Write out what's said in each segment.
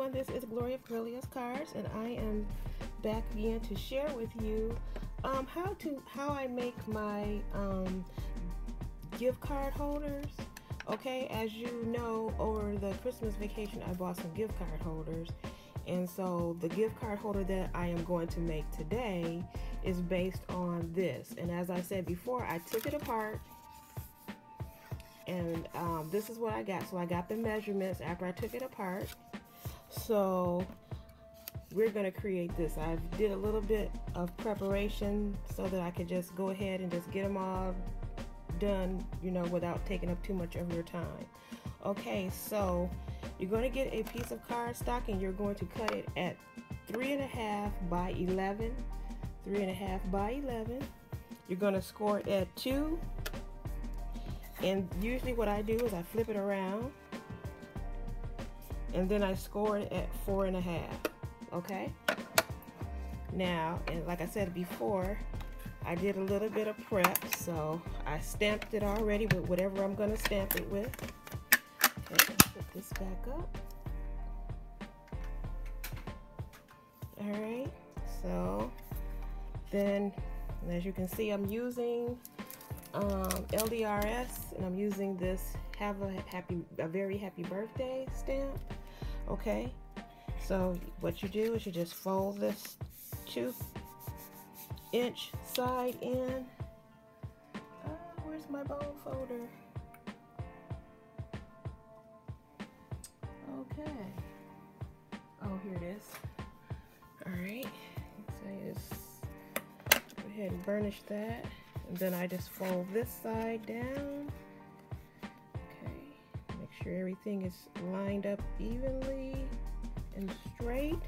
everyone, this is Gloria of Girlia's Cards, and I am back again to share with you how I make my gift card holders. Okay, as you know, over the Christmas vacation I bought some gift card holders, and so the gift card holder that I am going to make today is based on this. And as I said before, I took it apart, and this is what I got. So I got the measurements after I took it apart. So we're going to create this. I did a little bit of preparation so that I could just go ahead and just get them all done, you know, without taking up too much of your time. Okay, so you're going to get a piece of cardstock and you're going to cut it at 3.5 by 11. 3.5 by 11. You're going to score it at 2. And usually what I do is I flip it around and then I score it at 4.5. Okay? Now, and like I said before, I did a little bit of prep, so I stamped it already with whatever I'm going to stamp it with. Okay, let's put this back up. Alright, so then, as you can see, I'm using LDRS, and I'm using this "Have a very happy birthday" stamp. Okay, so what you do is you just fold this 2-inch side in. Where's my bone folder? Okay. Oh, here it is. All right. So I just go ahead and burnish that. And then I just fold this side down. Okay, make sure everything is lined up evenly and straight.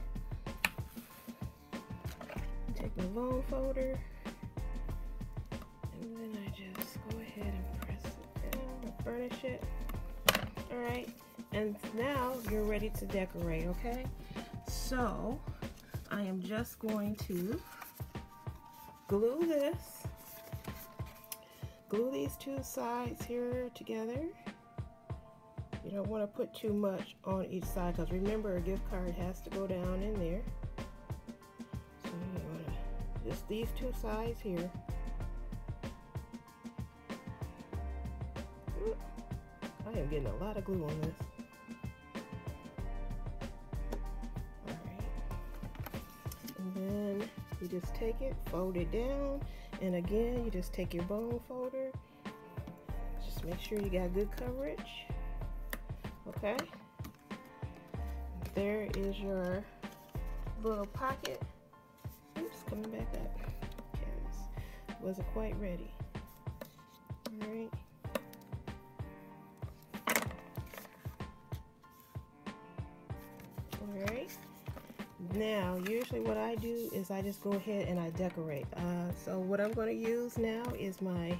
Take my bone folder, and then I just go ahead and press it down and burnish it. Alright, and now you're ready to decorate, okay? So, I am just going to glue this. Glue these two sides here together. You don't want to put too much on each side, because remember, a gift card has to go down in there. So you want to just these two sides here. Ooh, I am getting a lot of glue on this. Alright. And then you just take it, fold it down. And again, you just take your bone folder, just make sure you got good coverage. Okay, there is your little pocket. Oops, coming back up. Okay, this wasn't quite ready. All right. All right. Now, usually what I do is I just go ahead and I decorate. So what I'm going to use now is my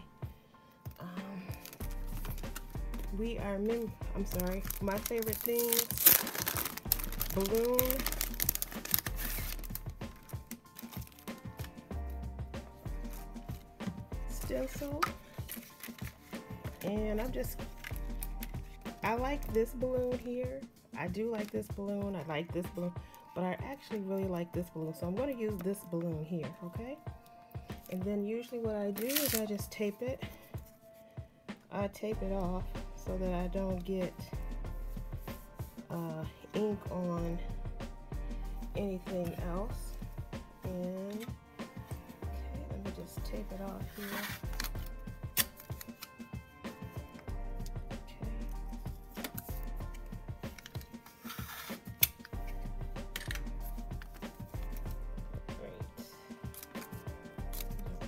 my favorite thing, balloon. Stencil. And I like this balloon here. I do like this balloon. I like this balloon. But I actually really like this balloon, so I'm going to use this balloon here, okay? And then usually what I do is I just tape it. I tape it off so that I don't get ink on anything else. And okay, let me just tape it off here.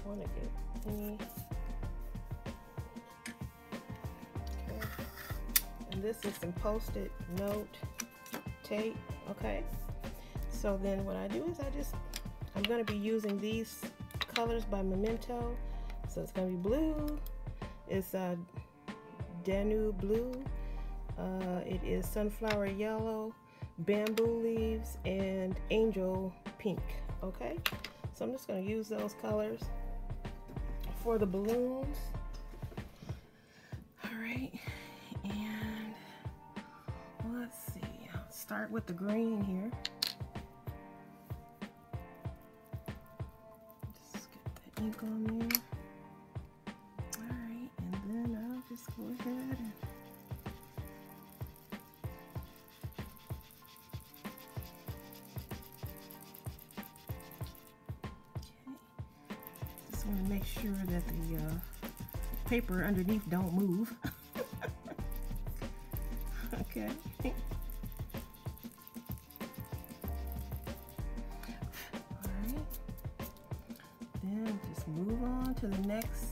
Want to get any. Okay. And this is some post-it note tape. Okay, so then what I do is I'm going to be using these colors by Memento. So it's going to be blue, it's Danube blue, it is sunflower yellow, bamboo leaves, and angel pink. Okay, so I'm just going to use those colors for the balloons. All right, and let's see, start with the green here. Just get the ink on there. Alright, and then I'll just go ahead and just want to make sure that the paper underneath don't move. Okay. Alright. Then just move on to the next.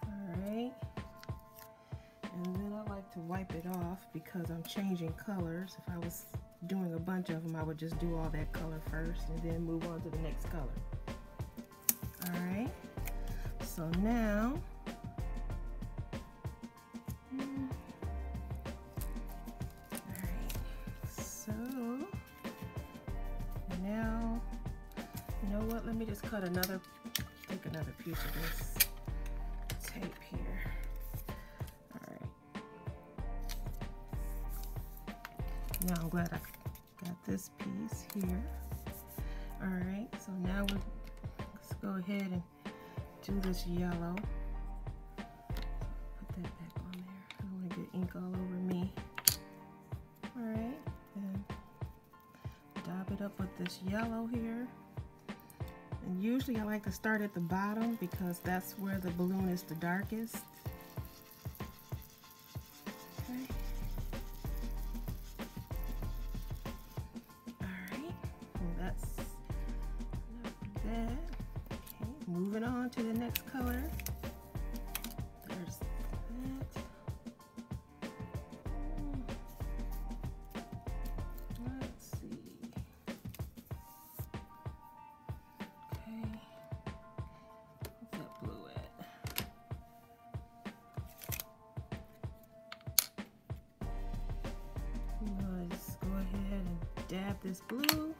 Alright. And then I like to wipe it off because I'm changing colors. If I was doing a bunch of them, I would just do all that color first and then move on to the next color. Alright. So now, alright, so now, you know what, let me just take another piece of this tape here. Alright, now I'm glad I got this piece here. Alright, so now let's go ahead and do this yellow. Put that back on there. I don't want to get ink all over me. Alright, and dab it up with this yellow here. And usually I like to start at the bottom because that's where the balloon is the darkest. Okay. Alright, well that's enough of that. Moving on to the next color. There's that. Let's see. Okay. Where's that blue at? I'm gonna just go ahead and dab this blue.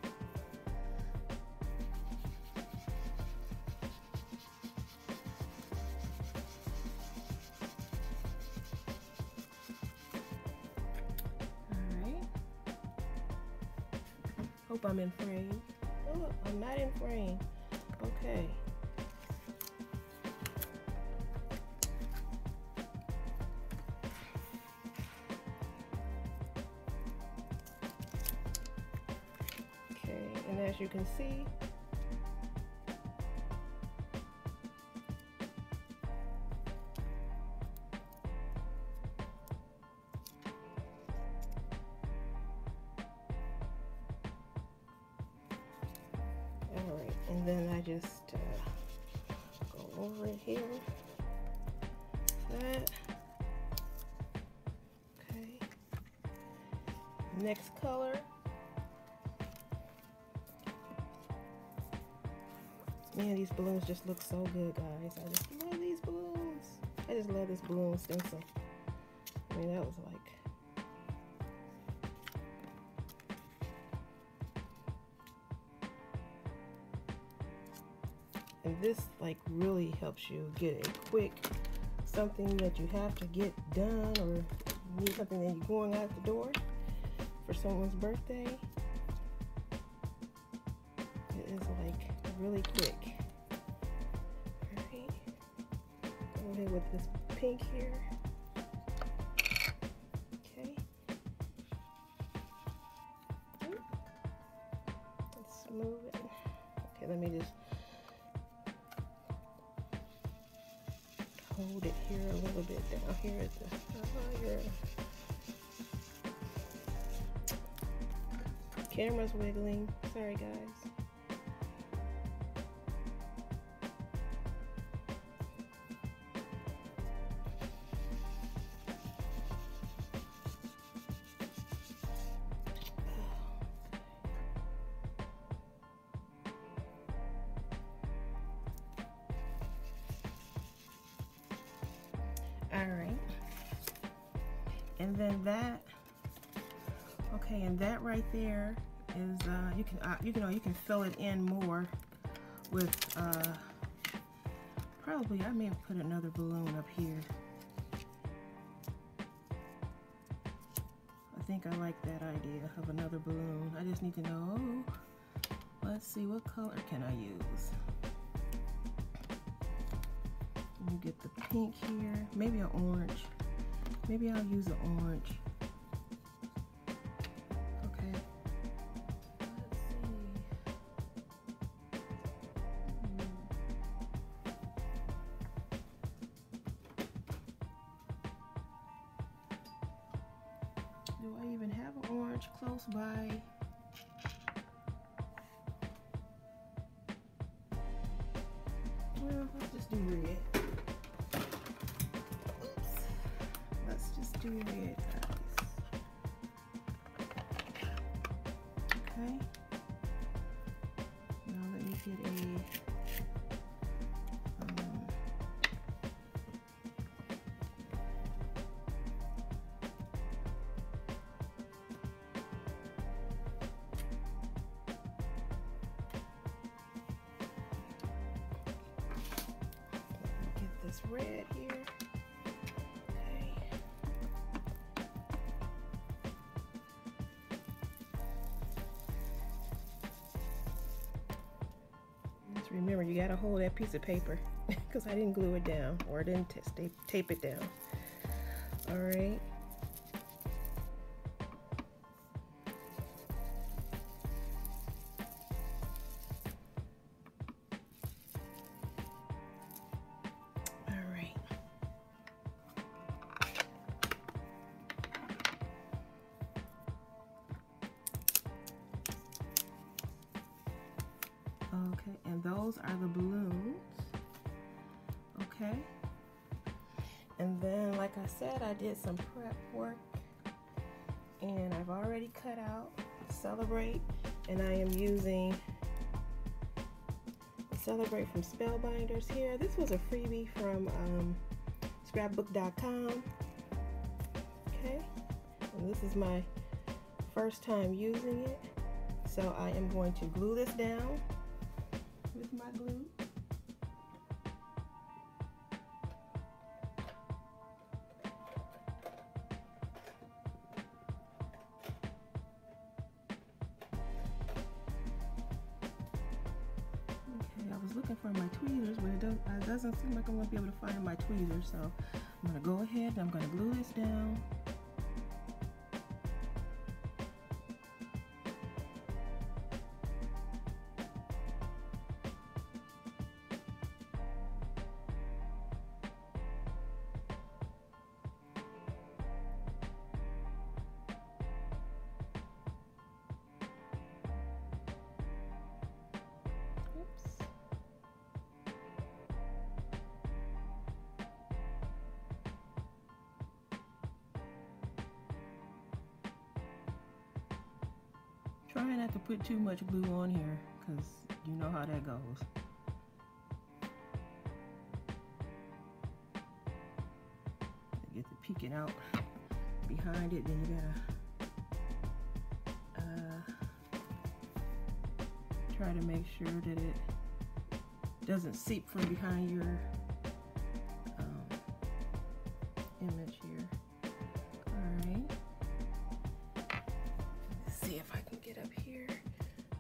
Hope I'm in frame. Oh, I'm not in frame. Okay. Okay, and as you can see, and then I just go over it here. That. Okay. Next color. Man, these balloons just look so good, guys. I just love these balloons. I just love this balloon stencil. I mean, that was like, and this like really helps you get a quick something that you have to get done, or you need something that you're going out the door for someone's birthday. It is like really quick. Alright. Go ahead with this pink here. Okay. Let's move it. Okay, let me just hold it here a little bit down here at the camera's wiggling. Sorry, guys. Alright, and then that, okay, and that right there is you can fill it in more with probably I may have put another balloon up here. think I like that idea of another balloon. I just need to know, let's see, what color can I use? Let me get the pink here, maybe an orange. Maybe I'll use an orange. Okay. Let's see. Do I even have an orange close by? Well, let's just do red. Oops. Let's just do red, guys. Okay. Now let me get a this red here. Okay. Just remember, you gotta hold that piece of paper because I didn't glue it down, or I didn't tape it down. All right. Okay, and those are the balloons. Okay. And then, like I said, I did some prep work, and I've already cut out Celebrate, and I am using Celebrate from Spellbinders here. This was a freebie from scrapbook.com. Okay, and this is my first time using it, so I am going to glue this down with my glue. Okay, I was looking for my tweezers, but it doesn't seem like I'm going to be able to find my tweezers, so I'm going to go ahead and I'm going to glue this down. Try not to put too much glue on here, because you know how that goes. Get the peeking out behind it, then you gotta try to make sure that it doesn't seep from behind your image here. Alright. Let's see if I can get up here.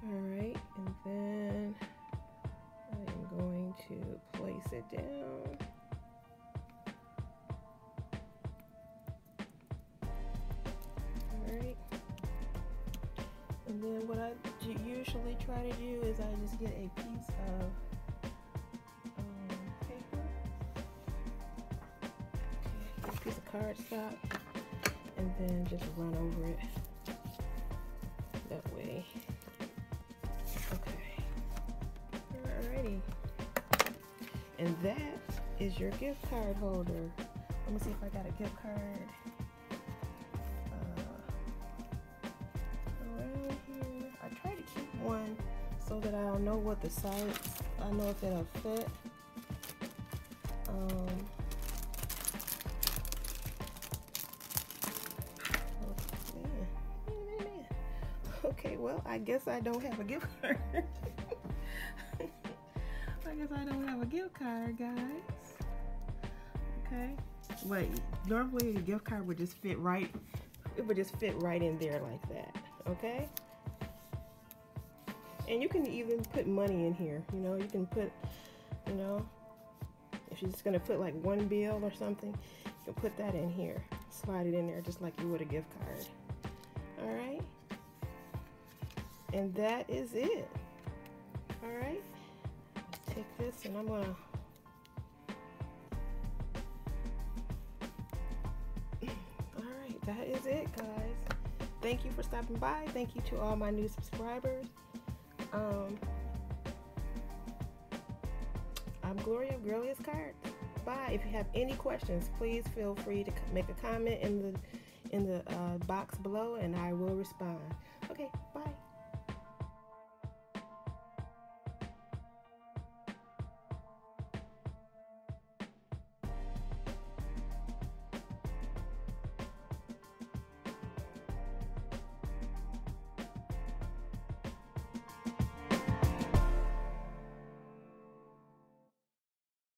Alright, and then I am going to place it down. Alright. And then what I usually try to do is I just get a piece of paper. Okay, a piece of cardstock, and then just run over it that way. Okay. Alrighty. And that is your gift card holder. Let me see if I got a gift card around here. I try to keep one so that I'll know what the size, I know if it'll fit. Okay, well, I guess I don't have a gift card. I guess I don't have a gift card, guys. Okay. Wait, normally the gift card would just fit right it would just fit right in there like that. Okay. And you can even put money in here. You know, you can put, you know, if you're just gonna put like one bill or something, you can put that in here. Slide it in there just like you would a gift card. All right. And that is it. All right. Take this and I'm gonna. All right, that is it, guys. Thank you for stopping by. Thank you to all my new subscribers. I'm Gloria, Girliest Cards. Bye. If you have any questions, please feel free to make a comment in the box below, and I will respond. Okay, bye.